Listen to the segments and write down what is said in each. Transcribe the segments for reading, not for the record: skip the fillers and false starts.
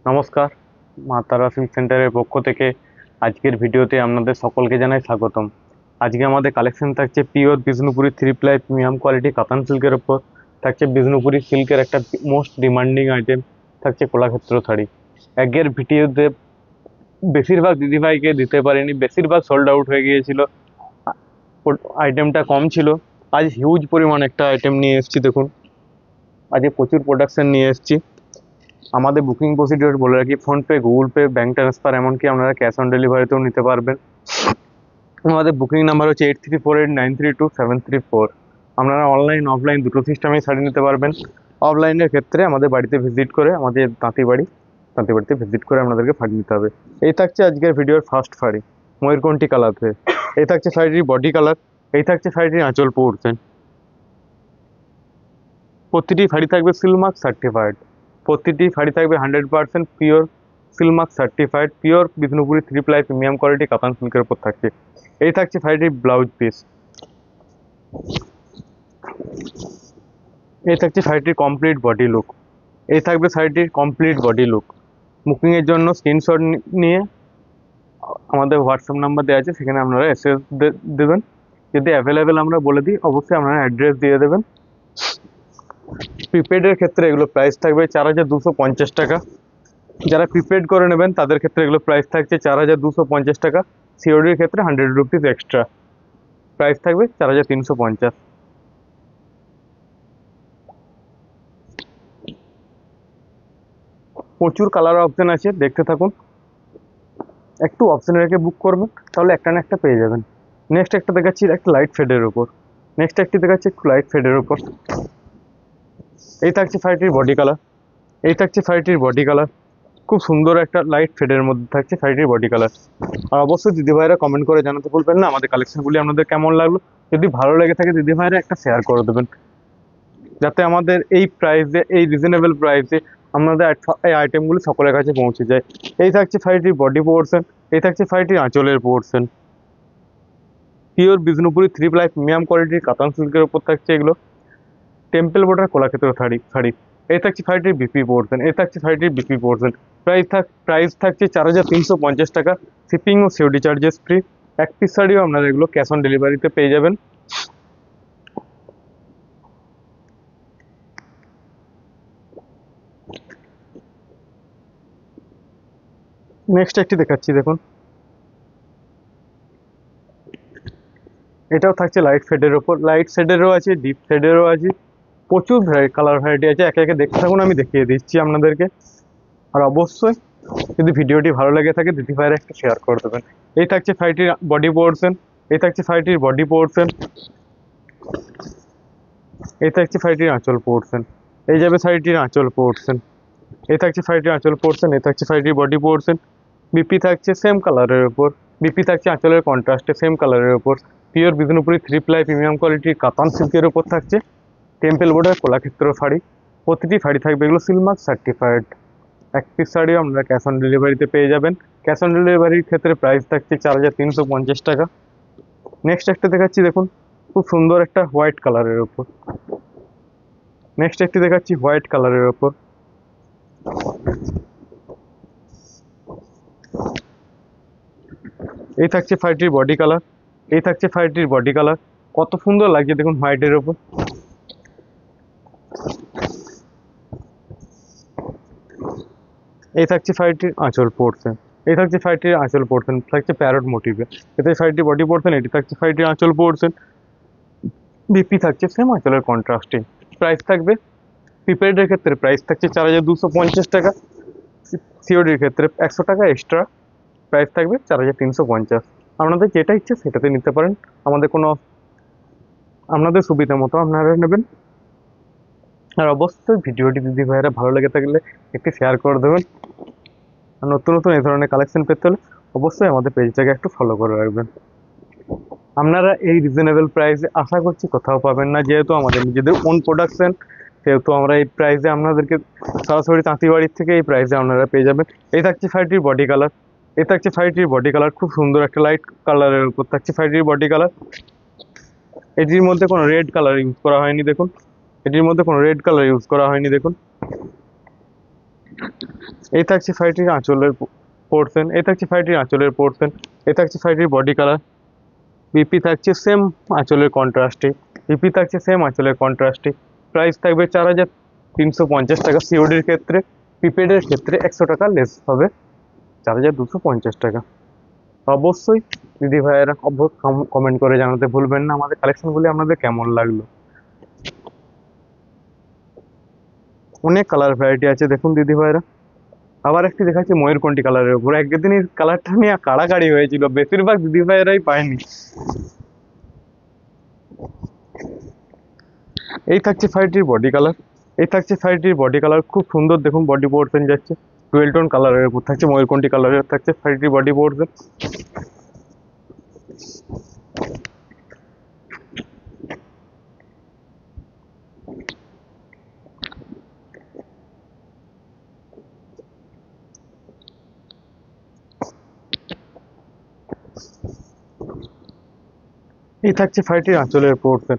নমস্কার, মা তারা সিল্ক সেন্টারের পক্ষ থেকে আজকের ভিডিওতে আপনাদের সকলকে জানাই স্বাগতম। আজকে আমাদের কালেকশন থাকছে pure Bishnupuri three ply premium quality katan সিল্কের ওপর। থাকছে বিষ্ণুপুরি সিল্কের একটা মোস্ট ডিমান্ডিং আইটেম, থাকছে কলাক্ষেত্র শাড়ি। আগের ভিডিওতে বেশিরভাগ দিদিভাইকে দিতে পারিনি, বেশিরভাগ সোল্ড আউট হয়ে গিয়েছিল, আইটেমটা কম ছিল। আজ হিউজ পরিমাণ একটা আইটেম নিয়ে এসেছি, দেখুন আজকে প্রচুর প্রোডাকশন নিয়ে এসেছি। আমাদের বুকিং প্রসিডিওর বলে রাখি, PhonePe, Google pay, bank transfer, এমনকি আপনারা ক্যাশ অন ডেলিভারিতেও নিতে পারবেন। আমাদের বুকিং নাম্বার হচ্ছে 8348932734। আপনারা অনলাইন অফলাইন দুটো সিস্টেমেই শাড়ি নিতে পারবেন। অফলাইনের ক্ষেত্রে আমাদের বাড়িতে ভিজিট করে, আমাদের তাঁতিবাড়িতে ভিজিট করে আপনাদেরকে শাড়ি নিতে হবে। এই থাকছে আজকের ভিডিওর ফার্স্ট শাড়ি, ময়ূরকণ্ঠী কালারে। এই থাকছে শাড়িটির বডি কালার, এই থাকছে শাড়িটির আঁচল পোর্শন। প্রতিটি শাড়ি থাকবে সিলমার্ক সার্টিফাইড, প্রতিটি শাড়ি থাকবে 100% pure Silk Mark certified, pure Bishnupuri three ply premium quality katan সিল্কের উপর থাকছে। এই থাকছে শাড়িটির ব্লাউজ পিস, এই থাকছে শাড়িটির কমপ্লিট বডি লুক, এই থাকবে শাড়িটির কমপ্লিট বডি লুক। বুকিংয়ের জন্য স্ক্রিনশট নিয়ে আমাদের হোয়াটসঅ্যাপ নাম্বার দেওয়া আছে, সেখানে আপনারা এসএস দেবেন। যদি অ্যাভেলেবেল আমরা বলে দিই, অবশ্যই আপনারা অ্যাড্রেস দিয়ে দেবেন। প্রিপেডের ক্ষেত্রে এগুলো প্রাইস থাকবে 4250 টাকা। যারা প্রিপেড করে নেবেন তাদের ক্ষেত্রে এগুলো প্রাইস থাকছে 4250 টাকা। সিওডির ক্ষেত্রে 100 রুপিস এক্সট্রা, প্রাইস থাকবে 4350। প্রচুর কালার অপশন আছে, দেখতে থাকুন। একটু অপশন রেখে বুক করবেন, তাহলে একটা না একটা পেয়ে যাবেন। নেক্সট একটা দেখাচ্ছি একটা লাইট ফেডের উপর, নেক্সট একটি দেখাচ্ছি একটু লাইট ফেডের উপর। এই থাকছে শাড়িটির বডি কালার, এই থাকছে শাড়িটির বডি কালার। খুব সুন্দর একটা লাইট ফেডের মধ্যে থাকছে শাড়িটির বডি কালার। আর অবশ্যই দিদিভাইরা কমেন্ট করে জানাতে ভুলবেন না আমাদের কালেকশনগুলি আপনাদের কেমন লাগলো। যদি ভালো লেগে থাকে দিদিভাইরা একটা শেয়ার করে দেবেন, যাতে আমাদের এই প্রাইসে, এই রিজনেবল প্রাইসে আমাদের এই আইটেমগুলি সকলের কাছে পৌঁছে যায়। এই থাকছে শাড়িটির বডি পোর্শন, এই থাকছে শাড়িটির আঁচলের portion. Pure Bishnupuri three ply premium কোয়ালিটির কাতান সিল্কের উপর থাকছে এগুলো। Temple border Kalakshetra sari. এই থাকছে শাড়িটির বিপি পোর্শন, এই থাকছে শাড়িটির বিপি পোর্শন। প্রাইস থাকছে 4350 টাকা। শিপিং ও সিওডি চার্জেস ফ্রি। এক পিস শাড়িও আপনারা এগুলো ক্যাশ অন ডেলিভারিতে পেয়ে যাবেন। নেক্সট একটি দেখাচ্ছি, দেখুন এটাও থাকছে লাইট শেডের ওপর, লাইট শেডেরও আছে, ডিপ শেডেরও আছে। প্রচুর কালার ভ্যারাইটি আছে, একে একে দেখতে থাকুন, আমি দেখিয়ে দিচ্ছি আপনাদেরকে। আর অবশ্যই যদি ভিডিওটি ভালো লেগে থাকে দিদিভাইয়ের একটা শেয়ার করে দেবেন। এই থাকছে শাড়িটির বডি পোর্শন, এই থাকছে শাড়িটির বডি পোর্শন, এই থাকছে শাড়িটির আঁচল পোর্শন। এই যাবে শাড়িটির আঁচল পোর্শন, এই থাকছে শাড়িটির আঁচল পোর্শন, এই থাকছে শাড়িটির বডি পোর্শন। বিপি থাকছে সেম কালারের ওপর, বিপি থাকছে আঁচলের কন্ট্রাস্টে সেম কালারের ওপর। Pure Bishnupuri three ply premium কোয়ালিটির কাতান সিল্কের ওপর থাকছে টেম্পল বোর্ডের কলাক্ষেত্র শাড়ি। প্রতিটি শাড়ি থাকবে এগুলো সিলমার্ক সার্টিফাইড। এক পিস শাড়িও আপনারা ক্যাশ অন ডেলিভারিতে পেয়ে যাবেন। ক্যাশ অন ডেলিভারির ক্ষেত্রে প্রাইস থাকছে 4350 টাকা। নেক্সট একটা দেখাচ্ছি, দেখুন খুব সুন্দর একটা হোয়াইট কালারের ওপর। নেক্সট একটি দেখাচ্ছি হোয়াইট কালারের ওপর। এই থাকছে শাড়িটির বডি কালার, এই থাকছে শাড়িটির বডি কালার। কত সুন্দর লাগছে দেখুন হোয়াইটের ওপর। এই থাকছে শাড়িটির আঁচল পোর্শন, এই থাকছে শাড়িটির আঁচল পোর্শন, থাকছে প্যারট মোটিভে। এতে শাড়িটির বডি পোর্শন, এটি থাকছে শাড়িটির আঁচল পোর্শন। বিপি থাকছে সেম আঁচলের কন্ট্রাস্টে। প্রাইস থাকবে প্রিপেডের ক্ষেত্রে প্রাইস থাকছে 4250 টাকা। সিওডির ক্ষেত্রে 100 টাকা এক্সট্রা, প্রাইস থাকবে 4350। আপনাদের যেটা ইচ্ছে সেটাতে নিতে পারেন, আমাদের কোনো আপনাদের সুবিধা মতো আপনারা নেবেন। আর অবশ্যই ভিডিওটি দিদি ভাইয়েরা ভালো লেগে থাকলে একটি শেয়ার করে দেবেন। আর নতুন নতুন এই ধরনের কালেকশন পেতে হলে অবশ্যই আমাদের পেজটাকে একটু ফলো করে রাখবেন। আপনারা এই রিজনেবল প্রাইসে আশা করছি কোথাও পাবেন না, যেহেতু আমাদের নিজেদের ওন প্রোডাকশন, সেহেতু আমরা এই প্রাইসে আপনাদেরকে সরাসরি তাঁতিবাড়ির থেকে এই প্রাইসে আপনারা পেয়ে যাবেন। এই থাকছে শাড়িটির বডি কালার, এই থাকছে শাড়িটির বডি কালার। খুব সুন্দর একটা লাইট কালারের উপর থাকছে শাড়িটির বডি কালার। এটির মধ্যে কোনো রেড কালার ইউজ করা হয়নি, দেখুন এটির মধ্যে কোনো রেড কালার ইউজ করা হয়নি, দেখুন এই থাকছে শাড়িটির আঁচলের পোর্শন, এই থাকছে শাড়িটির আঁচলের পোর্শন, এই থাকছে শাড়িটির বডি কালার। বিপি থাকছে সেম আঁচলের কন্ট্রাস্টে, বিপি থাকছে সেম আঁচলের কন্ট্রাস্টে। প্রাইস থাকবে 4350 টাকা সিওডির ক্ষেত্রে। প্রিপেডের ক্ষেত্রে 100 টাকা লেস হবে, 4250 টাকা। অবশ্যই দিদি ভাইয়েরা কমেন্ট করে জানাতে ভুলবেন না আমাদের কালেকশনগুলি আপনাদের কেমন লাগলো। অনেক কালার ভ্যারাইটি আছে দেখুন দিদি ভাইয়েরা। আবার একটি দেখাচ্ছি ময়ূরকণ্ঠী কালারের উপর, একদিন এই কালারটা নিয়ে কাড়াকাড়ি হয়েছিল, বেশিরভাগ দিদি ভাইয়েরাই পায়নি। এই থাকছে শাড়িটির বডি কালার, এই থাকছে শাড়িটির বডি কালার, খুব সুন্দর দেখুন বডি পোর্শন যাচ্ছে ডুয়েল টোন কালারের উপর থাকছে, ময়ূরকণ্ঠী কালারের থাকছে শাড়িটির বডি পোর্শন। এই থাকছে শাড়িটির আঁচলের পোর্শন,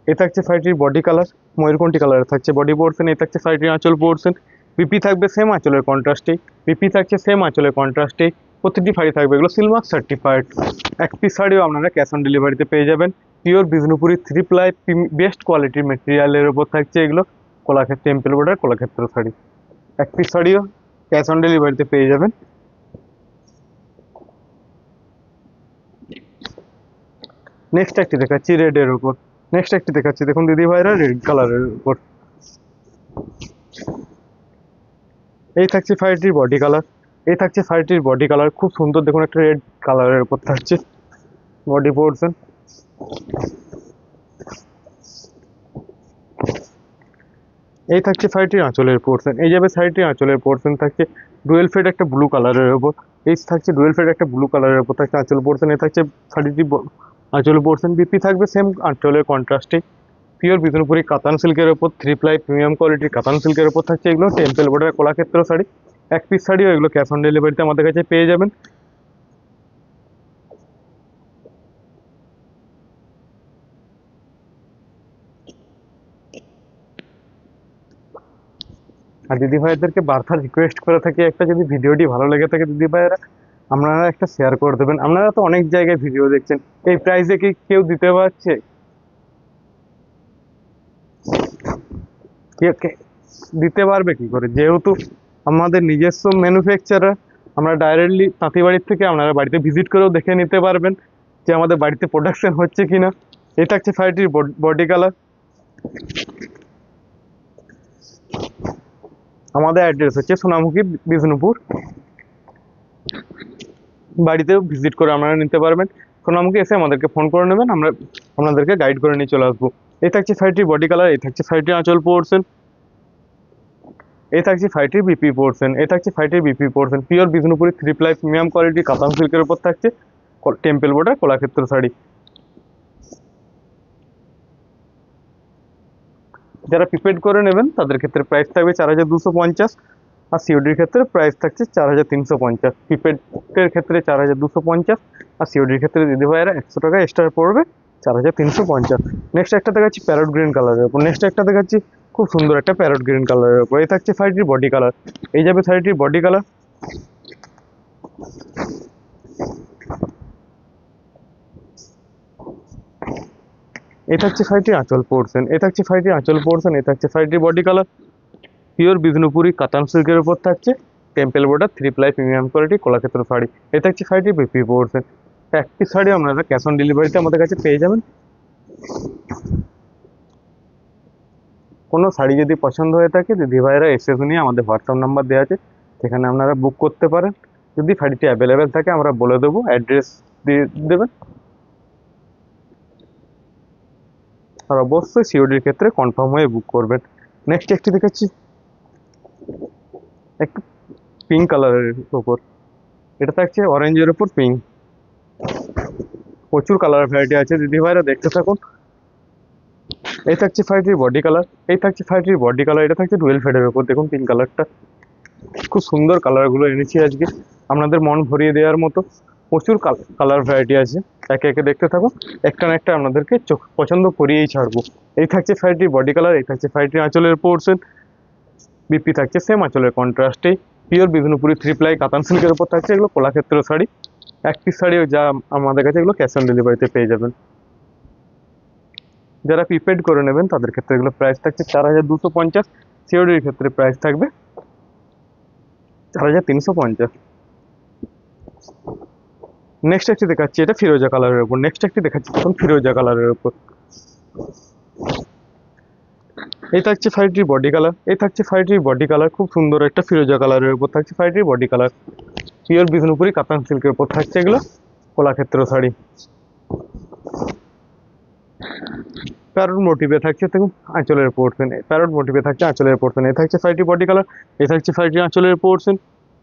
এই থাকছে শাড়িটির বডি কালার, ময়ূরকণ্ঠী কালারের থাকছে বডি পোর্শন, এই থাকছে শাড়িটির আঁচল পোর্শন। বিপি থাকবে সেম আঁচলের কন্ট্রাস্টেই, বিপি থাকছে সেম আঁচলের কন্ট্রাস্টেই। প্রতিটি শাড়ি থাকবে এগুলো সিলমার্ক সার্টিফাইড। এক পিস শাড়িও আপনারা ক্যাশ অন ডেলিভারিতে পেয়ে যাবেন। পিওর বিষ্ণুপুরি 3 প্লাই বেস্ট কোয়ালিটির মেটেরিয়ালের ওপর থাকছে এগুলো, কলাক্ষেত্র টেম্পল বর্ডার কলাক্ষেত্র শাড়ি। এক পিস শাড়িও ক্যাশ অন ডেলিভারিতে পেয়ে যাবেন। নেক্সট একটি দেখাচ্ছি রেডের উপর, নেক্সট একটি দেখাচ্ছি দেখুন দিদি ভাইরা রেড কালারের উপর। এই থাকছে শাড়িটির বডি কালার, এই থাকছে শাড়িটির বডি কালার, খুব সুন্দর দেখুন একটা রেড কালারের উপর থাকছে বডি পোর্শন। এই থাকছে শাড়িটির আঁচলের পোর্শন, এই যাবে শাড়িটির আঁচলের পোর্শন থাকছে ডুয়েল ফেড একটা ব্লু কালারের উপর, এই থাকছে ডুয়েল ফেড একটা ব্লু কালারের উপর থাকছে আঁচল পোর্শন। এই থাকছে শাড়িটির আঁচল পোর্শন। বিপি থাকবে সেম আঁচলের কন্ট্রাস্টে। পিওর বিষ্ণুপুরি কাতান সিল্কের ওপর 3 প্লাই প্রিমিয়াম কোয়ালিটির কাতান সিল্কের ওপর থাকছে এগুলো টেম্পল বর্ডার কলাক্ষেত্র শাড়ি। এক পিস শাড়িও এগুলো ক্যাশ অন ডেলিভারিতে আমাদের কাছে পেয়ে যাবেন। আর দিদি ভাইদেরকে বারবার রিকোয়েস্ট করে থাকি, একটা যদি ভিডিওটি ভালো লেগে থাকে দিদি ভাইয়েরা আপনারা একটা শেয়ার করে দেবেন। আপনারা তো অনেক জায়গায় ভিডিও দেখছেন, এই প্রাইসে কি কেউ দিতে পারছে? দিতে পারবে কি করে, যেহেতু আমাদের নিজস্ব ম্যানুফ্যাকচারার। আমরা ডাইরেক্টলি তাঁতি বাড়ির থেকে আপনারা বাড়িতে ভিজিট করেও দেখে নিতে পারবেন যে আমাদের বাড়িতে প্রোডাকশন হচ্ছে কিনা। এটা হচ্ছে শাড়িটির বডি কালার। আমাদের অ্যাড্রেস হচ্ছে সোনামুখী বিষ্ণুপুর, বাড়িতেও ভিজিট করে আপনারা নিতে পারবেন। সোনামুখী এসে আমাদেরকে ফোন করে নেবেন, আমরা আপনাদেরকে গাইড করে নিয়ে চলে আসবো। এই থাকছে শাড়িটির বডি কালার, এই থাকছে শাড়িটির আঁচল পোর্শন, এই থাকছে শাড়িটির বিপি পোর্শন, এই থাকছে শাড়িটির BP portion. Pure Bishnupuri 3 ply premium quality katan সিল্কের উপর থাকছে টেম্পল বর্ডার কলাক্ষেত্র শাড়ি। যারা প্রিপেড করে নেবেন তাদের ক্ষেত্রে প্রাইস থাকবে 4250, আর সিওডির ক্ষেত্রে প্রাইস থাকছে 4350। প্রিপেডের ক্ষেত্রে 4250, আর সিওডির ক্ষেত্রে দিদি ভাইয়েরা 100 টাকা এক্সট্রা পড়বে, 4350। নেক্সট একটা দেখাচ্ছি প্যারট গ্রিন কালারের উপর, নেক্সট একটা দেখাচ্ছি খুব সুন্দর একটা প্যারট গ্রিন কালারের উপর। এই থাকছে শাড়িটির বডি কালার, এই যাবে শাড়িটির বডি কালার। এই থাকছে শাড়িটির আঁচল পোর্শন, এই থাকছে শাড়িটির আঁচল পোর্শন, এই থাকছে শাড়িটির বডি কালার। পিওর বিষ্ণুপুরি কাতান সিল্কের উপর থাকছে temple border 3 ply premium quality Kalakshetra sari. এই থাকছে শাড়িটির বিপি পোর্শন। এক পিস শাড়ি আপনারা ক্যাশ অন ডেলিভারিতে আমাদের কাছে পেয়ে যাবেন। কোনো শাড়ি যদি পছন্দ হয়ে থাকে দিদি ভাইরা এসে নিয়ে আমাদের হোয়াটসঅ্যাপ নাম্বার দেওয়া আছে, সেখানে আপনারা বুক করতে পারেন। যদি শাড়িটি অ্যাভেলেবেল থাকে আমরা বলে দেবো, অ্যাড্রেস দিয়ে দেবেন। আর অবশ্যই সিওডির ক্ষেত্রে কনফার্ম হয়ে বুক করবেন। নেক্সট একটি দেখাচ্ছি একটু পিঙ্ক কালারের ওপর, এটা থাকছে অরেঞ্জের ওপর পিঙ্ক। প্রচুর কালার ভ্যারাইটি আছে দিদি ভাইরা, দেখতে থাকুন। এই থাকছে শাড়িটির বডি কালার, এই থাকছে শাড়িটির বডি কালার, এটা থাকছে ডুয়েল ফেডের ওপর দেখুন পিঙ্ক কালারটা। খুব সুন্দর কালারগুলো এনেছি আজকে আপনাদের মন ভরিয়ে দেওয়ার মতো। প্রচুর কালার ভ্যারাইটি আছে, একে একে দেখতে থাকুন, একটা না একটা আপনাদেরকে চোখ পছন্দ করিয়েই ছাড়বো। এই থাকছে শাড়িটির বডি কালার, এই থাকছে শাড়িটির আঁচলের পোর্শন। বিপি থাকছে সেম আঁচলের কন্ট্রাস্টে, পিওর বিষ্ণুপুরি 3 প্লাই কাতান সিল্কের উপর থাকছে এগুলো কলাক্ষেত্র শাড়ি। এক পিস শাড়িও যা আমাদের কাছে এগুলো ক্যাশ অন ডেলিভারিতে পেয়ে যাবেন। যারা প্রিপেড করে নেবেন তাদের ক্ষেত্রে এগুলো প্রাইস থাকছে 4250, সিওডির ক্ষেত্রে প্রাইস থাকবে 4350। নেক্সট একটি দেখাচ্ছি, এটা ফিরোজা কালারের উপর। নেক্সট একটি দেখাচ্ছি এখন ফিরোজা কালারের উপর। এই থাকছে শাড়িটির বডি কালার, এই থাকছে শাড়িটির বডি কালার, খুব সুন্দর একটা ফিরোজা কালারের উপর থাকছে শাড়িটির বডি কালার। পিওর বিষ্ণুপুরি কাতান সিল্কের উপর থাকছে এগুলো কলাক্ষেত্র শাড়ি। প্যারট মোটিভে থাকছে দেখুন আঁচলের পোর্শন, প্যারট মোটিভে থাকছে আঁচলের পোর্শন। এই থাকছে শাড়িটির বডি কালার, এই থাকছে শাড়িটির আঁচলের পোর্শন।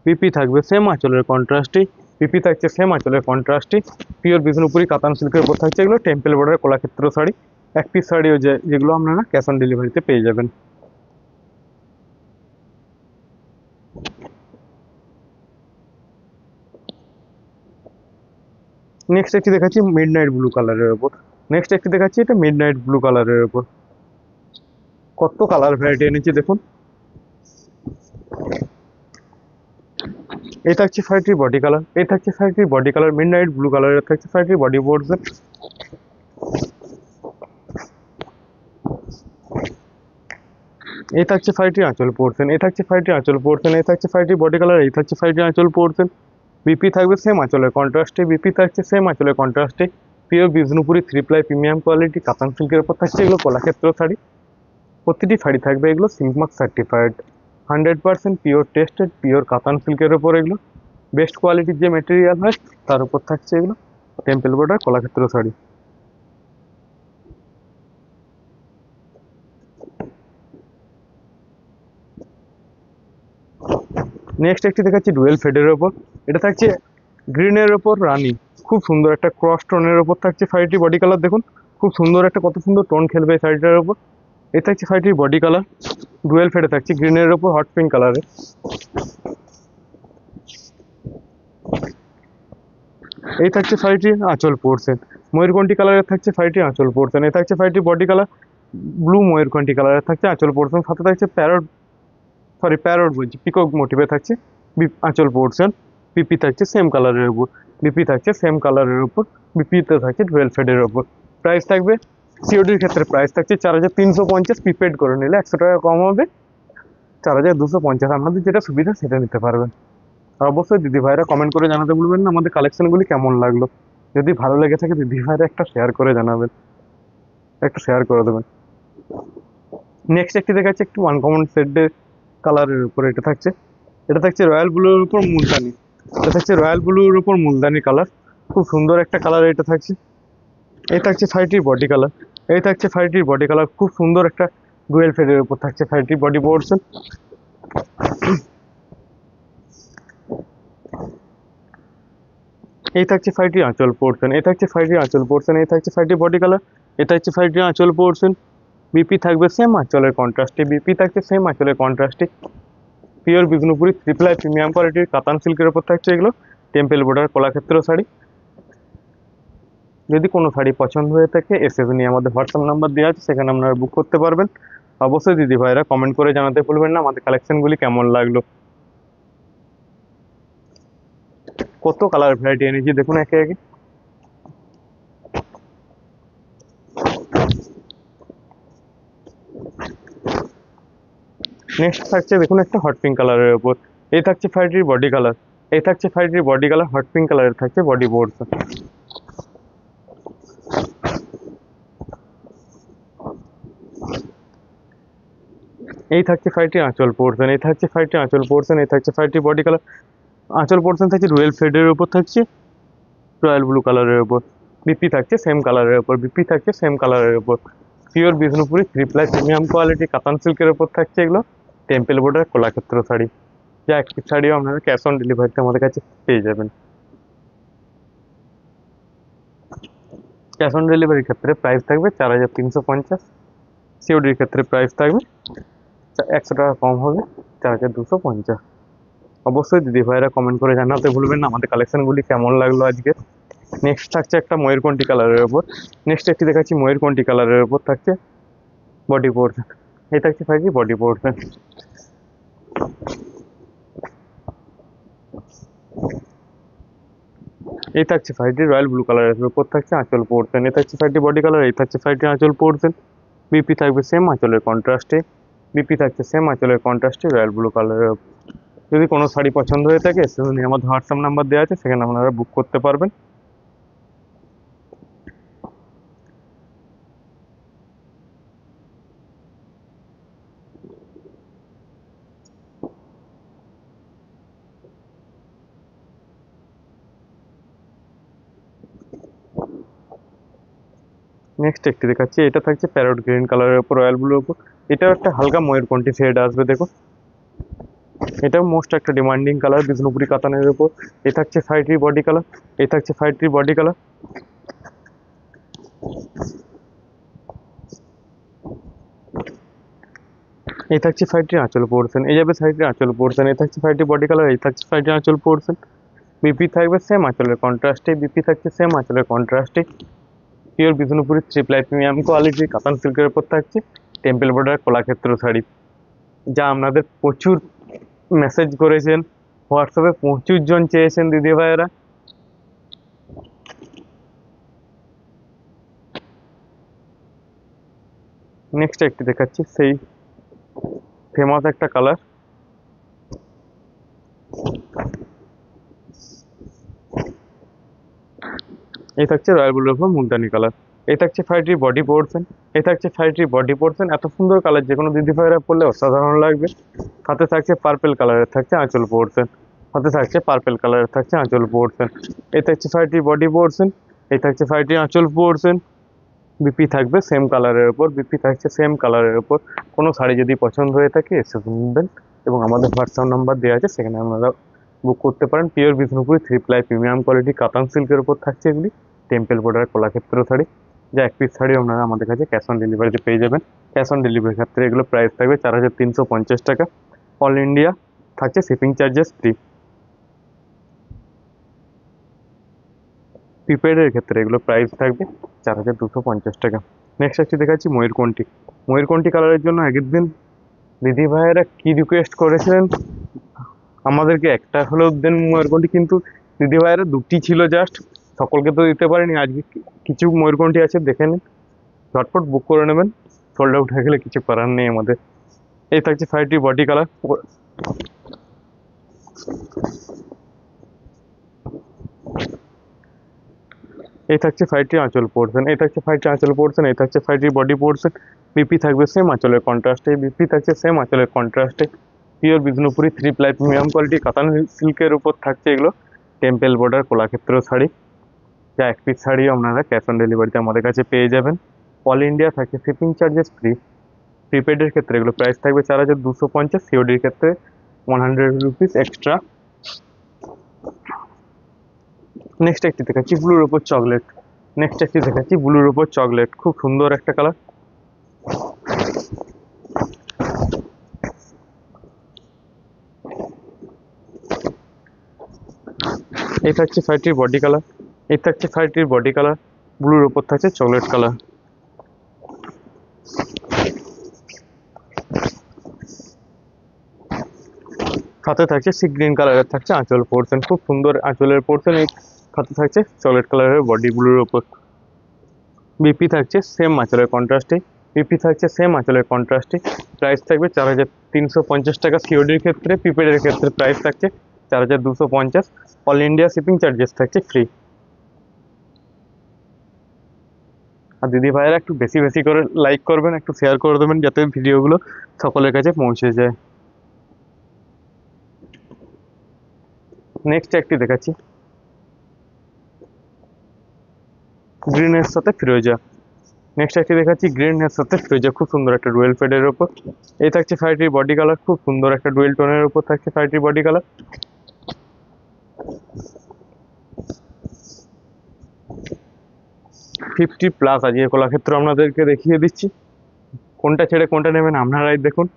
পিপি থাকবে সেম আঁচলের কন্ট্রাস্টে, পিপি থাকছে সেম আঁচলের কন্ট্রাস্টে। পিওর বিষ্ণুপুরি কাতান সিল্কের উপর থাকছে এগুলো টেম্পল বর্ডারের কলাক্ষেত্র শাড়ি। এক পিস শাড়িও যেগুলো আপনারা ক্যাশ অন ডেলিভারিতে পেয়ে যাবেন। নেক্সট একটি দেখাচ্ছি মিড নাইট ব্লু কালারের উপর। নেক্সট একটি দেখাচ্ছি এটা মিড নাইট ব্লু কালারের উপর। কত কালার ভ্যারাইটি এনেছি দেখুন। এই থাকছে শাড়িটির বডি কালার, এই থাকছে শাড়িটির body colour mid night blue কালারের থাকছে শাড়িটির বডি পোর্শন। এই থাকছে শাড়িটির আঁচল পোর্শন, এই থাকছে শাড়িটির আঁচল পোর্শন। এই থাকছে শাড়িটির বডি কালার, এই থাকছে শাড়িটির আঁচল পোর্শন। বিপি থাকবে সেম আঁচলের কন্ট্রাস্টে, বিপি থাকছে সেম আঁচলের কন্ট্রাস্টে। Pure Bishnupuri 3 ply premium quality katan সিল্কের উপর থাকছে এগুলো কলাক্ষেত্র শাড়ি। প্রতিটি শাড়ি থাকবে এগুলো silk mark certified, 100% pure tested pure katan সিল্কের উপর এগুলো। বেস্ট কোয়ালিটির যে মেটেরিয়াল হয় তার উপর থাকছে এগুলো temple border Kalakshetra sari. Next একটি দেখাচ্ছি ডুয়েল ফেডের ওপর। এটা থাকছে গ্রিনের ওপর রানী, খুব সুন্দর একটা ক্রস টোনের ওপর থাকছে শাড়িটির বডি কালার। দেখুন খুব সুন্দর একটা, কত সুন্দর টোন খেলবে এই শাড়িটার ওপর। এই থাকছে শাড়িটির বডি কালার, ডুয়েল ফেডে থাকছে গ্রিনের ওপর হট পিঙ্ক কালারে। এই থাকছে শাড়িটির আঁচল পোর্শন, ময়ূরকণ্ঠী কালারের থাকছে শাড়িটির আঁচল পোর্শন। এই থাকছে শাড়িটির বডি কালার, ব্লু ময়ূরকণ্ঠী কালারের থাকছে আঁচল পোর্শন। সাথে থাকছে প্যারট বলছি পিকক মোটিভে থাকছে আঁচল পোর্শন। পিপি থাকছে সেম কালারের উপর, বিপি থাকছে সেম কালারের উপর, বিপিতে থাকছে ডুয়েল ফেডের উপর। প্রাইস থাকবে সিওডির ক্ষেত্রে প্রাইস থাকছে 4350, প্রিপেড করে নিলে 100 টাকা কম হবে, 4250। আপনাদের যেটা সুবিধা সেটা নিতে পারবেন। আর অবশ্যই দিদি ভাইরা কমেন্ট করে জানাতে ভুলবেন না আমাদের কালেকশনগুলি কেমন লাগলো। যদি ভালো লেগে থাকে দিদি ভাইরা একটা শেয়ার করে জানাবেন, একটা শেয়ার করে দেবেন। নেক্সট একটি দেখাচ্ছে একটু আনকমন শেডের কালারের উপর। এটা থাকছে রয়্যাল ব্লুর উপর মুলতানি, এটা থাকছে রয়্যাল ব্লুর উপর মুলতানি কালার, খুব সুন্দর একটা কালার এটা থাকছে। এই থাকছে শাড়িটির বডি কালার, এই থাকছে শাড়িটির বডি কালার, খুব সুন্দর একটা ডুয়েল ফেডের উপর থাকছে শাড়িটির বডি পোর্শন। এই থাকছে শাড়িটির আঁচল পোর্শন, এই থাকছে শাড়িটির আঁচল পোর্শন। এই থাকছে শাড়িটির বডি কালার, এটা হচ্ছে শাড়িটির আঁচল পোর্শন। বিপি থাকবে সেম আঁচলের কন্ট্রাস্টে, বিপি থাকছে সেম আঁচলের কন্ট্রাস্টে। পিওর বিষ্ণুপুরি 3 প্লাই প্রিমিয়াম কোয়ালিটির কাতান সিল্কের উপর থাকছে এগুলো টেম্পল বর্ডার কলাক্ষেত্র শাড়ি। যদি কোনো শাড়ি পছন্দ হয়ে থাকে এসএস নিয়ে আমাদের হোয়াটসঅ্যাপ নাম্বার দেওয়া আছে, সেখানে আপনারা বুক করতে পারবেন। অবশ্যই দিদি ভাইরা কমেন্ট করে জানাতে ভুলবেন না আমাদের কালেকশনগুলি কেমন লাগলো। কত কালার ভ্যারাইটি এনেছি দেখুন একে একে। নেক্সট থাকছে দেখুন একটা হট পিঙ্ক কালারের উপর। এই থাকছে শাড়িটির বডি কালার, এই থাকছে শাড়িটির বডি কালার, হট পিঙ্ক কালারের থাকছে বডি পোর্শন। এই থাকছে শাড়িটির আঁচল পোর্শন, এই থাকছে শাড়িটির আঁচল পোর্শন। এই থাকছে শাড়িটির বডি কালার, আঁচল পোর্শন থাকছে রয়্যাল ফেডের উপর থাকছে রয়্যাল ব্লু কালারের উপর। বিপি থাকছে সেম কালারের উপর, বিপি থাকছে সেম কালারের উপর। Pure Bishnupuri 3 ply premium quality katan সিল্কের উপর থাকছে এগুলো টেম্পল বর্ডার কলাক্ষেত্র শাড়ি। যা একটি শাড়িও আপনারা ক্যাশ অন ডেলিভারিতে আমাদের কাছে পেয়ে যাবেন। ক্যাশ অন ডেলিভারির ক্ষেত্রে প্রাইস থাকবে 4350, সিওডির ক্ষেত্রে প্রাইস থাকবে 100 টাকা কম হবে, 4250। অবশ্যই দিদি ভাইরা কমেন্ট করে জানাতে ভুলবেন না আমাদের কালেকশনগুলি কেমন লাগলো আজকে। নেক্সট থাকছে একটা ময়ূরকণ্ঠী কালারের উপর। নেক্সট একটি দেখাচ্ছি ময়ূরকণ্ঠী কালারের উপর থাকছে বডি পোর্শন, এই থাকছে শাড়িটির বডি পোর্শন। এই থাকছে শাড়িটি রয়্যাল ব্লু কালারের উপর থাকছে আঁচল পোর্শন, এই থাকছে শাড়িটি বডি কালার, এই থাকছে শাড়িটি আঁচল পোর্শন। বিপি থাকবে সেম আঁচলের কন্ট্রাস্টে, বিপি থাকছে সেম আঁচলের কন্ট্রাস্টে রয়্যাল ব্লু কালারের। যদি কোনো শাড়ি পছন্দ হয়ে থাকে সেখানে আমাদের হোয়াটসঅ্যাপ নাম্বার দেওয়া আছে, সেখানে আপনারা বুক করতে পারবেন। নেক্সট একটি দেখাচ্ছি, এটা থাকছে প্যারট গ্রিন কালারের উপর রয়্যাল ব্লুর উপর। এটাও একটা হালকা ময়ূরকণ্ঠী শেড আসবে দেখো, এটাও মোস্ট একটা ডিমান্ডিং কালার বিষ্ণুপুরি কাতানের উপর। এ থাকছে শাড়িটির বডি কালার, এই থাকছে শাড়িটির বডি কালার। এই থাকছে শাড়িটির আঁচল পোর্শন, এই যাবে শাড়িটির আঁচল পোর্শন, এই থাকছে শাড়িটির বডি কালার, এই থাকছে শাড়িটির আঁচল পোর্শন। বিপি থাকবে সেম আঁচলের কন্ট্রাস্টে, বিপি থাকছে সেম আঁচলের কন্ট্রাস্টে। Pure Bishnupuri three ply premium কোয়ালিটির কাতান সিল্কের উপর থাকছে টেম্পল বর্ডার কলাক্ষেত্র শাড়ি, যা আপনাদের প্রচুর মেসেজ করেছেন, হোয়াটসঅ্যাপে প্রচুর জন চেয়েছেন দিদি ভাইয়েরা। নেক্সট একটি দেখাচ্ছি, সেই ফেমাস একটা কালার, এই থাকছে রয়্যাল ব্লুর উপর মুলতানি কালার। এই থাকছে শাড়িটির বডি পোর্শন, এই থাকছে শাড়িটির বডি পোর্শন। এত সুন্দর কালার যে কোনো দিদি ভাইয়েরা পরলে অসাধারণ লাগবে। হাতে থাকছে পার্পেল কালারের থাকছে আঁচল পোর্শন, হাতে থাকছে পার্পেল কালারের থাকছে আঁচল পোর্শন। এই থাকছে শাড়িটির বডি পোর্শন, এই থাকছে শাড়িটির আঁচল পোর্শন। বিপি থাকবে সেম কালারের উপর, বিপি থাকছে সেম কালারের উপর। কোনো শাড়ি যদি পছন্দ হয়ে থাকে এসে শুনবেন, এবং আমাদের হোয়াটসঅ্যাপ নাম্বার দেওয়া আছে, সেখানে আপনারা বুক করতে পারেন। Pure Bishnupuri three ply premium quality katan সিল্কের উপর থাকছে এগুলি টেম্পল বর্ডার কলাক্ষেত্র শাড়ি, যা এক পিস শাড়ি আপনারা আমাদের কাছে ক্যাশ অন ডেলিভারিতে পেয়ে যাবেন। ক্যাশ অন ডেলিভারির ক্ষেত্রে এগুলো প্রাইস থাকবে 4350 টাকা। অল ইন্ডিয়া থাকছে শিপিং চার্জেস ফ্রি। প্রিপেডের ক্ষেত্রে এগুলো প্রাইস থাকবে 4250 টাকা। নেক্সট একটি দেখাচ্ছি ময়ূরকণ্ঠী। ময়ূরকণ্ঠী কালারের জন্য আগের দিন দিদি ভাইয়েরা কি রিকোয়েস্ট করেছিলেন, আমাদেরকে একটা হলেও দেন ময়ূরকণ্ঠী, কিন্তু দিদি ভাইয়েরা দুটি ছিল জাস্ট, সকলকে তো দিতে পারিনি। আজকে কিছু ময়ূরকণ্ঠী আছে, দেখে নিন, ঝটপট বুক করে নেবেন, সোল্ড আউট হয়ে গেলে কিছু করার নেই আমাদের। এই থাকছে শাড়িটির বডি কালার, এই থাকছে শাড়িটির আঁচল পোর্শন, এই থাকছে শাড়িটির আঁচল পোর্শন, এই থাকছে শাড়িটির বডি পোর্শন। বিপি থাকবে সেম আঁচলের কন্ট্রাস্টে, বিপি থাকছে সেম আঁচলের কন্ট্রাস্টে। Pure Bishnupuri three ply premium quality katan সিল্কের উপর থাকছে এগুলো টেম্পল বর্ডার কলাক্ষেত্র শাড়ি, যা এক পিস শাড়ি আপনারা ক্যাশ অন ডেলিভারিতে আমাদের কাছে পেয়ে যাবেন। অল ইন্ডিয়া থাকে শিপিং চার্জেস ফ্রি। প্রিপেডের ক্ষেত্রে এগুলো প্রাইস থাকবে 4250, সিওডির ক্ষেত্রে 100 রুপিস এক্সট্রা। নেক্সট একটি দেখাচ্ছি ব্লুর উপর চকলেট, নেক্সট একটি দেখাচ্ছি ব্লুর উপর চকলেট, খুব সুন্দর একটা কালার। এই থাকছে শাড়িটির বডি কালার, এই থাকছে শাড়িটির বডি কালার, ব্লুর উপর থাকছে চকলেট কালার। সাথে থাকছে সি গ্রিন কালারের থাকছে আঁচল পোর্শন, খুব সুন্দর আঁচলের পোর্শন। এই সাথে থাকছে চকলেট কালারের বডি ব্লুর উপর। বিপি থাকছে সেম আঁচলের কন্ট্রাস্টে, বিপি থাকছে সেম আঁচলের কন্ট্রাস্টে। প্রাইস থাকবে 4350 টাকা সিওডির ক্ষেত্রে, প্রিপেডের ক্ষেত্রে প্রাইস থাকছে 4250। অল ইন্ডিয়া শিপিং চার্জেস থাকছে ফ্রি। আর দিদি ভাইয়েরা একটু বেশি বেশি করে লাইক করবেন, একটু শেয়ার করে দেবেন, যাতে ভিডিওগুলো সকলের কাছে পৌঁছে যায়। নেক্সট একটি দেখাচ্ছি গ্রিনের সাথে ফিরোজা, নেক্সট একটি দেখাচ্ছি গ্রিনের সাথে ফিরোজা, খুব সুন্দর একটা ডুয়েল ফেডের উপর। এই থাকছে শাড়িটির বডি কালার, খুব সুন্দর একটা ডুয়েল টোনের উপর থাকছে শাড়িটির বডি কালার। 50+ আজকে কলাক্ষেত্র আপনাদেরকে দেখিয়ে দিচ্ছি, কোনটা ছেড়ে কোনটা নেবেন আপনারাই দেখুন।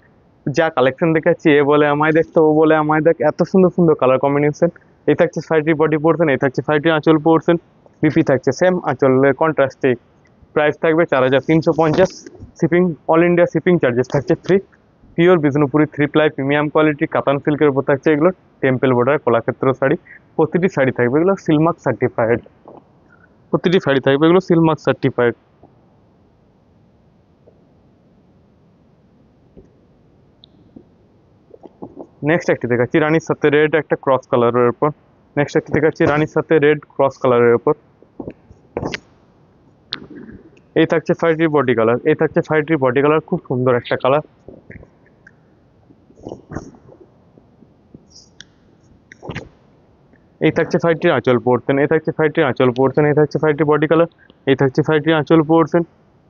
যা কালেকশন দেখাচ্ছি, এ বলে আমায় দেখতে, ও বলে আমায় দেখ, এত সুন্দর সুন্দর কালার কম্বিনেশন। এই থাকছে শাড়িটির বডি পোর্শন, এই থাকছে শাড়িটির আঁচল পোর্শন। বিপি থাকছে সেম আঁচলের কন্ট্রাস্টে। প্রাইস থাকবে 4350, shipping all India shipping charges থাকছে free. Pure Bishnupuri 3 ply premium quality katan সিল্কের উপর থাকছে এগুলো টেম্পল বর্ডার কলাক্ষেত্র শাড়ি। প্রতিটি শাড়ি থাকবে এগুলো সিলমার্ক সার্টিফাইড, প্রতিটি শাড়ি থাকবে এগুলো সিলমার্ক সার্টিফাইড। নেক্সট একটি দেখাচ্ছি রানীর সাথে রেড একটা ক্রস কালারের উপর। নেক্সট একটি দেখাচ্ছি রানীর সাথে রেড ক্রস কালারের উপর। এই থাকছে শাড়িটির বডি কালার, এই থাকছে শাড়িটির বডি কালার, খুব সুন্দর একটা কালার। এই থাকছে শাড়িটির আঁচল পোর্শন, এই থাকছে শাড়িটির আঁচল পোর্শন, এই থাকছে শাড়িটির বডি কালার, এই থাকছে শাড়িটির আঁচল পোর্শন।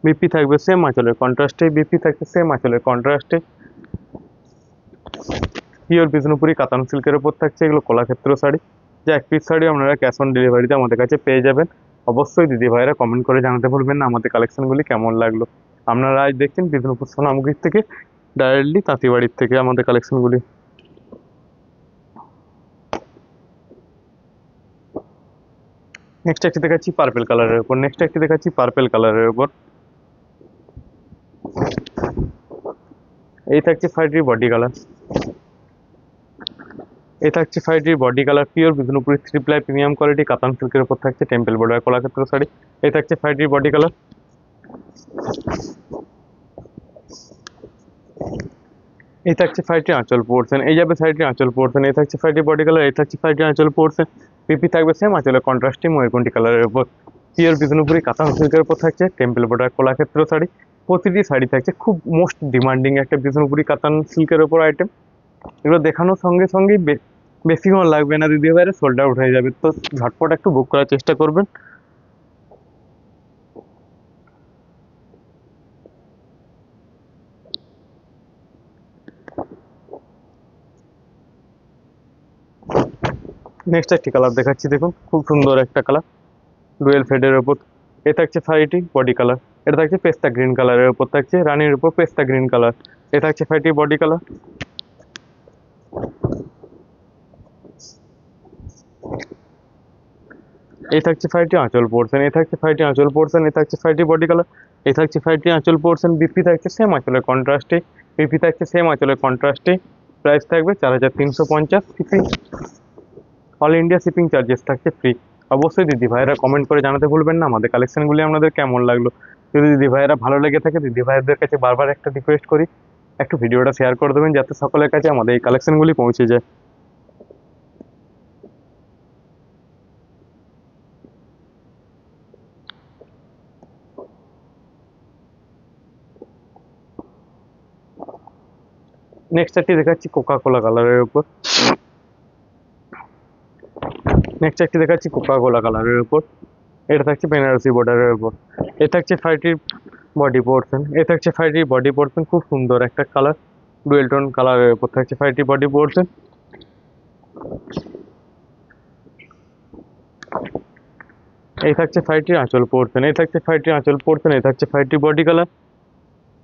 বিপি থাকবে সেম আঁচলের কন্ট্রাস্টে, বিপি থাকছে সেম আঁচলের কন্ট্রাস্টে। পিওর বিষ্ণুপুরি কাতান সিল্কের উপর থাকছে এগুলো কলাক্ষেত্র শাড়ি। যে এক পিস শাড়ি আপনারা ক্যাশ অন ডেলিভারিতে আমাদের কাছে পেয়ে যাবেন। অবশ্যই দিদি ভাইরা কমেন্ট করে জানাতে ভুলবেন না আমাদের কালেকশনগুলি কেমন লাগলো। আপনারা আজ দেখছেন বিষ্ণুপুর সোনামুখীর থেকে, ডাইরেক্টলি তাঁতিবাড়ির থেকে আমাদের কালেকশনগুলি। নেক্সট একটি দেখাচ্ছি পার্পেল কালারের উপর, নেক্সট একটি দেখাচ্ছি পার্পেল কালারের উপর। এই থাকছে শাড়িটির বডি কালার, এই থাকছে শাড়িটির body colour pure Bishnupuri 3 ply premium quality katan সিল্কের উপর থাকছে টেম্পল বর্ডার কলাক্ষেত্র শাড়ি। এই থাকছে শাড়িটির বডি কালার। এই থাকছে শাড়িটির আঁচল পোর্শন, এই যাবে শাড়িটির আঁচল পোর্শন, এই থাকছে শাড়িটির বডি কালার, এই থাকছে শাড়িটির আঁচল পোর্শন। পিপি থাকবে সেম আঁচলের কন্ট্রাস্টে ময়ূরকণ্ঠী কালারের উপর। পিওর বিষ্ণুপুরি কাতান সিল্কের উপর থাকছে টেম্পল বর্ডার কলাক্ষেত্র শাড়ি। প্রতিটি শাড়ি থাকছে খুব মোস্ট ডিমান্ডিং একটা বিষ্ণুপুরি কাতান সিল্কের উপর আইটেম। এগুলো দেখানোর সঙ্গে সঙ্গেই বেশিক্ষণ লাগবে না দিদি ভাইরা, সোল্ড আউট হয়ে যাবে, তো ঝটপট একটু বুক করার চেষ্টা করবেন। নেক্সট একটি কালার দেখাচ্ছি, দেখুন খুব সুন্দর একটা কালার ডুয়েল ফেডের ওপর। এ থাকছে শাড়িটি বডি কালার, এটা থাকছে পেস্তা গ্রিন কালারের উপর থাকছে রানীর উপর পেস্তা গ্রিন কালার। এ থাকছে শাড়িটির বডি কালার। এই থাকছে শাড়িটি আঁচল পোর্শন, এই থাকছে শাড়িটি আঁচল পোর্শন, এই থাকছে শাড়িটি বডি কালার, এই থাকছে শাড়িটি আঁচল পোর্শন। বিপি থাকছে সেম আঁচলের কন্ট্রাস্টে, বিপি থাকছে সেম আঁচলের কন্ট্রাস্টে। প্রাইস থাকবে 4350। Shipping all India shipping charges থাকছে ফ্রি। অবশ্যই দিদি ভাইয়েরা কমেন্ট করে জানাতে ভুলবেন না আমাদের কালেকশনগুলি আপনাদের কেমন লাগলো। যদি দিদি ভাইয়েরা ভালো লেগে থাকে দিদি ভাইদের কাছে বারবার একটা রিকোয়েস্ট করি, একটু ভিডিওটা শেয়ার করে দেবেন যাতে সকলের কাছে আমাদের এই কালেকশনগুলি পৌঁছে যায়। নেক্সট একটি দেখাচ্ছি কোকা কোলা কালারের উপর, নেক্সট একটি দেখাচ্ছি কোকা কোলা কালারের উপর। এটা থাকছে বেনারসি বর্ডারের উপর। এ থাকছে শাড়িটির বডি পোর্শন, এ থাকছে শাড়িটির বডি পোর্শন, খুব সুন্দর একটা কালার ডুয়েল টোন কালারের উপর থাকছে শাড়িটির বডি পোর্শন। এই থাকছে শাড়িটির আঁচল পোর্শন, এই থাকছে শাড়িটির আঁচল পোর্শন, এই থাকছে শাড়িটির বডি কালার।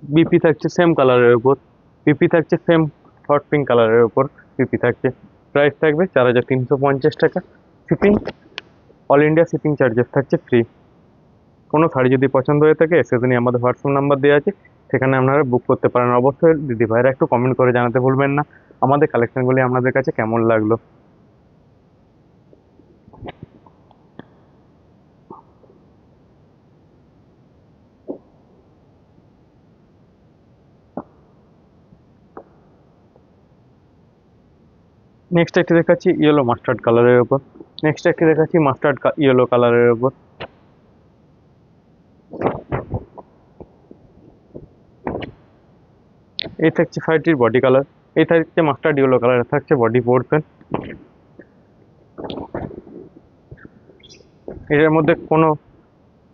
বিপি থাকছে সেম কালারের উপর, বিপি থাকছে সেম হট পিঙ্ক কালারের উপর বিপি থাকছে। প্রাইস থাকবে 4350 টাকা। Shipping all India shipping charges থাকছে ফ্রি। কোনো শাড়ি যদি পছন্দ হয়ে থাকে সেদিনই আমাদের হোয়াটসঅ্যাপ নাম্বার দেওয়া আছে, সেখানে আপনারা বুক করতে পারেন। অবশ্যই দিদি ভাইরা একটু কমেন্ট করে জানাতে ভুলবেন না আমাদের কালেকশনগুলি আপনাদের কাছে কেমন লাগলো। নেক্সট একটি দেখাচ্ছি ইয়েলো মাস্টার্ড কালারের উপর, নেক্সট একটি দেখাচ্ছি মাস্টার্ড ইয়েলো কালারের উপর। এই থাকছে শাড়িটির বডি কালার, এই থাকছে মাস্টার্ড ইয়েলো কালার, থাকছে বডি পোর্শন। এটার মধ্যে কোনো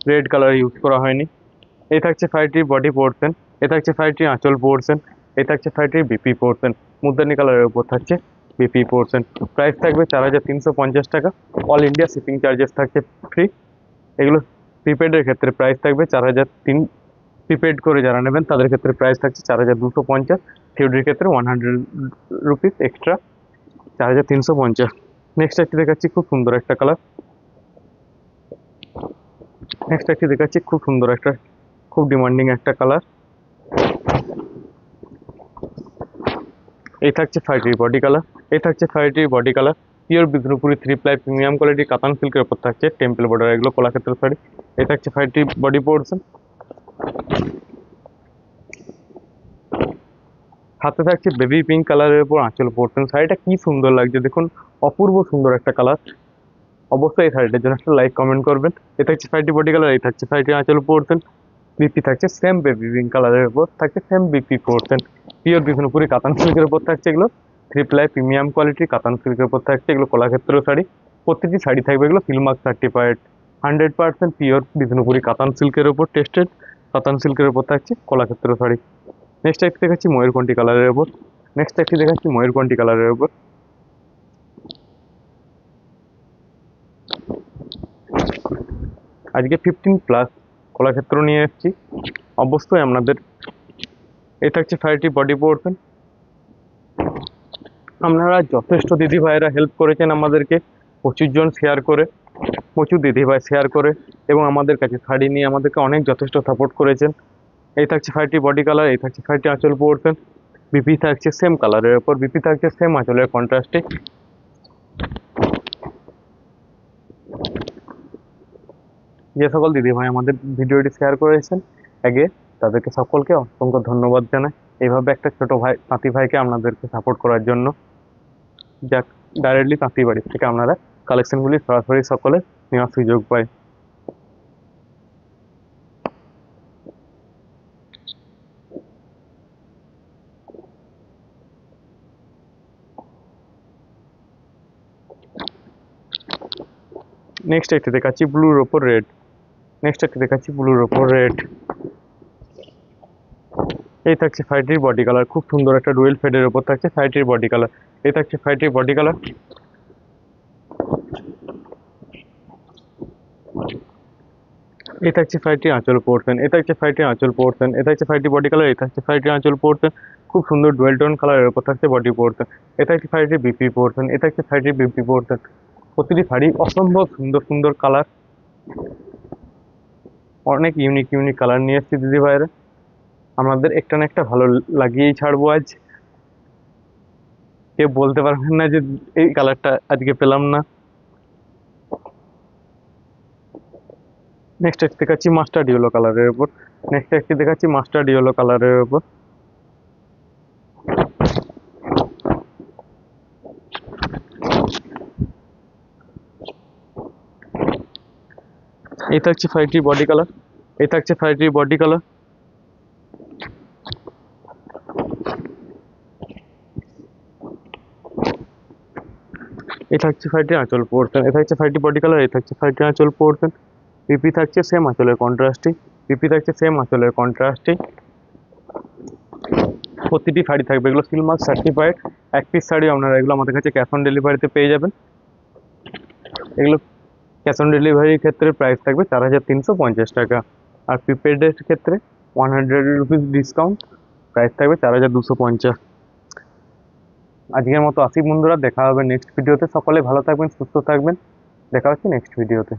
রেড কালার ইউজ করা হয়নি। এই থাকছে শাড়িটির বডি পোর্শন, এ থাকছে শাড়িটির আঁচল পোর্শন, এই থাকছে শাড়িটির বিপি পোর্শন। মুদ্রানি কালারের উপর থাকছে বিপি পোর্শন। প্রাইস থাকবে 4350 টাকা। অল ইন্ডিয়া শিপিং চার্জেস থাকছে ফ্রি। এগুলো প্রিপেডের ক্ষেত্রে প্রাইস থাকবে 4003। প্রিপেড করে যারা নেবেন তাদের ক্ষেত্রে প্রাইস থাকছে 4250। থিওরির ক্ষেত্রে 100 রুপিস এক্সট্রা, 4350। নেক্সট একটি দেখাচ্ছি খুব সুন্দর একটা কালার, নেক্সট একটি দেখাচ্ছি খুব সুন্দর একটা খুব ডিমান্ডিং একটা কালার। এই থাকছে শাড়িটির বডি কালার। এই থাকছে শাড়িটির body colour. Pure Bishnupuri 3 ply premium quality katan সিল্কের উপর থাকছে টেম্পল বর্ডার, এগুলো কলাক্ষেত্র শাড়ি। এই থাকছে শাড়িটির বডি পোর্শন। হাতে থাকছে বেবি পিঙ্ক কালারের উপর আঁচল পোর্শন। শাড়িটা কি সুন্দর লাগছে দেখুন, অপূর্ব সুন্দর একটা কালার। অবশ্যই এই শাড়িটার জন্য একটা লাইক কমেন্ট করবেন। এটা হচ্ছে শাড়িটির বডি কালার, এই থাকছে শাড়িটির আঁচল পোর্শন। বিপি থাকছে সেম বেবি পিঙ্ক কালারের উপর থাকছে same BP portion. Pure Bishnupuri কাতান সিল্কের উপর থাকছে এগুলো 3 প্লাই প্রিমিয়াম কোয়ালিটির কাতান সিল্কের উপর থাকছে এগুলো কলাক্ষেত্র শাড়ি। প্রত্যেকটি শাড়ি থাকবে এগুলো ফিল্মার্ক সার্টিফাইড 100% পিওর বিষ্ণুপুরি কাতান সিল্কের উপর টেস্টেড কাতান সিল্কের উপর থাকছে কলাক্ষেত্র শাড়ি। নেক্সট একটি দেখাচ্ছি ময়ূরকণ্ঠী কালারের উপর। নেক্সট একটি দেখাচ্ছি ময়ূরকণ্ঠী কালারের উপর। আজকে 15+ কলাক্ষেত্র নিয়ে এসেছি। অবশ্যই আপনাদের এই থাকছে শাড়িটি বডি পোর্শন। আপনারা যথেষ্ট দিদিভাইরা হেল্প করেছেন আমাদেরকে, প্রচুর জন শেয়ার করে, প্রচুর দিদিভাই শেয়ার করে এবং আমাদের কাছে শাড়ি নিয়ে আমাদেরকে অনেক যথেষ্ট সাপোর্ট করেছেন। এই থাকছে শাড়িটি বডি কালার, এই থাকছে শাড়িটি আঁচল পোর্শন। বিপি থাকছে সেম কালারের ওপর, বিপি থাকছে সেম আঁচলের কন্ট্রাস্টে। যে সকল দিদিভাই আমাদের ভিডিওটি শেয়ার করেছেন আগে, তাদেরকে সকলকে অসংখ্য ধন্যবাদ জানাই এইভাবে একটা ছোট ভাই তাঁতি ভাইকে আপনাদেরকে সাপোর্ট করার জন্য। যাক, ডাইরেক্টলি তাঁতি বাড়ি থেকে আপনারা কালেকশনগুলি সরাসরি সকলে নেওয়ার সুযোগ পায়। নেক্সট একটি দেখাচ্ছি ব্লুর ওপর রেড। নেক্সট একটি দেখাচ্ছি ব্লুর ওপর রেড। এই থাকছে শাড়িটির বডি কালার, খুব সুন্দর একটা ডুয়েল ফেডের ওপর থাকছে শাড়িটির বডি কালার। এই থাকছে শাড়িটির বডি কালার। এই থাকছে শাড়িটির আঁচল পোর্শন। এই থাকছে শাড়িটির আঁচল পোর্শন। এই থাকছে শাড়িটির বডি কালার। এই থাকছে শাড়িটির আঁচল পোর্শন। খুব সুন্দর ডুয়েল টোন কালারের ওপর থাকছে বডি পোর্শন। এই থাকছে শাড়িটির বিপি পোর্শন। এই থাকছে শাড়িটির বিপি পোর্শন। প্রতিটি শাড়ি অসম্ভব সুন্দর সুন্দর কালার, অনেক ইউনিক ইউনিক কালার নিয়ে এসেছি দিদি ভাইরা। আমাদের একটা না একটা ভালো লাগিয়েই ছাড়বো আজ। কেউ বলতে পারবেন না যে এই কালারটা আজকে পেলাম না। নেক্সট একটি দেখাচ্ছি মাস্টার্ড ইয়েলো কালারের উপর। নেক্সট একটি দেখাচ্ছি মাস্টার্ড ইয়েলো কালারের উপর। এই থাকছে শাড়িটির বডি কালার। এই থাকছে শাড়িটির বডি কালার। এই থাকছে শাড়িটির আঁচল পোর্শন। এই থাকছে শাড়িটির বডি কালার। এই থাকছে শাড়িটির আঁচল পোর্শন। পিপি থাকছে সেম আঁচলের কন্ট্রাস্টে। পিপি থাকছে সেম আঁচলের কন্ট্রাস্টে। প্রতিটি শাড়ি থাকবে এগুলো সিলমার্ক সার্টিফাইড। এক পিস শাড়ি আপনারা এগুলো আমাদের কাছে ক্যাশ অন ডেলিভারিতে পেয়ে যাবেন। এগুলো ক্যাশ অন ডেলিভারির ক্ষেত্রে প্রাইস থাকবে 4350 টাকা, আর প্রিপেডের ক্ষেত্রে 100 রুপিস ডিসকাউন্ট, প্রাইস থাকবে 4250। আজকের মতো আসি বন্ধুরা, দেখা হবে নেক্সট ভিডিওতে। সকলে ভালো থাকবেন, সুস্থ থাকবেন। দেখা হচ্ছে নেক্সট ভিডিওতে।